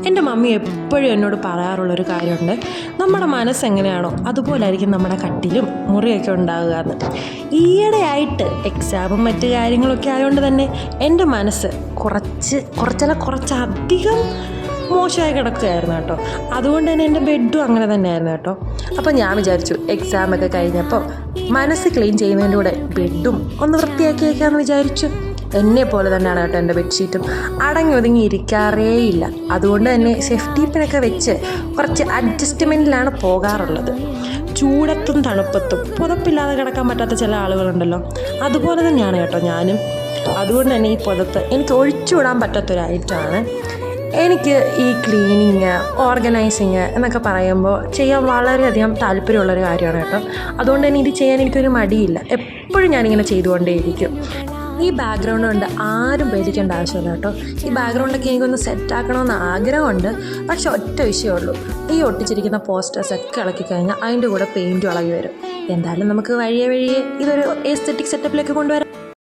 എൻ്റെ മമ്മി എപ്പോഴും എന്നോട് പറയാറുള്ളൊരു കാര്യമുണ്ട്, നമ്മുടെ മനസ്സെങ്ങനെയാണോ അതുപോലെ ആയിരിക്കും നമ്മുടെ കട്ടിലും മുറിയൊക്കെ ഉണ്ടാകുക എന്ന്. ഈയിടെയായിട്ട് എക്സാമും മറ്റു കാര്യങ്ങളൊക്കെ ആയതുകൊണ്ട് തന്നെ എൻ്റെ മനസ്സ് കുറച്ചധികം മോശമായി കിടക്കുകയായിരുന്നു കേട്ടോ. അതുകൊണ്ട് തന്നെ എൻ്റെ ബെഡും അങ്ങനെ തന്നെയായിരുന്നു കേട്ടോ. അപ്പോൾ ഞാൻ വിചാരിച്ചു എക്സാമൊക്കെ കഴിഞ്ഞപ്പോൾ മനസ്സ് ക്ലീൻ ചെയ്യുന്നതിൻ്റെ കൂടെ ബെഡും ഒന്ന് വൃത്തിയാക്കിയേക്കാമെന്ന് വിചാരിച്ചു. എന്നെ പോലെ തന്നെയാണ് കേട്ടോ എൻ്റെ ബെഡ്ഷീറ്റും, അടങ്ങി ഒതുങ്ങി ഇരിക്കാറേയില്ല. അതുകൊണ്ട് തന്നെ സേഫ്റ്റി പിനൊക്കെ വെച്ച് കുറച്ച് അഡ്ജസ്റ്റ്മെൻറ്റിലാണ് പോകാറുള്ളത്. ചൂടത്തും തണുപ്പത്തും പുതപ്പില്ലാതെ കിടക്കാൻ പറ്റാത്ത ചില ആളുകളുണ്ടല്ലോ, അതുപോലെ തന്നെയാണ് കേട്ടോ ഞാനും. അതുകൊണ്ട് തന്നെ ഈ പുതപ്പ് എനിക്ക് ഒഴിച്ചുവിടാൻ പറ്റാത്തൊരൈറ്റമാണ്. എനിക്ക് ഈ ക്ലീനിങ്, ഓർഗനൈസിങ് എന്നൊക്കെ പറയുമ്പോൾ ചെയ്യാൻ വളരെയധികം താല്പര്യമുള്ളൊരു കാര്യമാണ് കേട്ടോ. അതുകൊണ്ട് തന്നെ ഇത് ചെയ്യാൻ എനിക്കൊരു മടിയില്ല. എപ്പോഴും ഞാനിങ്ങനെ ചെയ്തുകൊണ്ടേയിരിക്കും. ഈ ബാക്ക്ഗ്രൗണ്ട് കൊണ്ട് ആരും പേടിക്കേണ്ട ആവശ്യമില്ല കേട്ടോ. ഈ ബാക്ക്ഗ്രൗണ്ടൊക്കെ എനിക്കൊന്ന് സെറ്റാക്കണമെന്ന് ആഗ്രഹമുണ്ട്. പക്ഷെ ഒറ്റ വിഷയമുള്ളൂ, ഈ ഒട്ടിച്ചിരിക്കുന്ന പോസ്റ്റേഴ്സൊക്കെ ഇളക്കി കഴിഞ്ഞാൽ അതിൻ്റെ കൂടെ പെയിൻറ്റും ഇളകി വരും. എന്തായാലും നമുക്ക് വഴിയെ ഇതൊരു എസ്തെറ്റിക് സെറ്റപ്പിലേക്ക് കൊണ്ടുവരാം.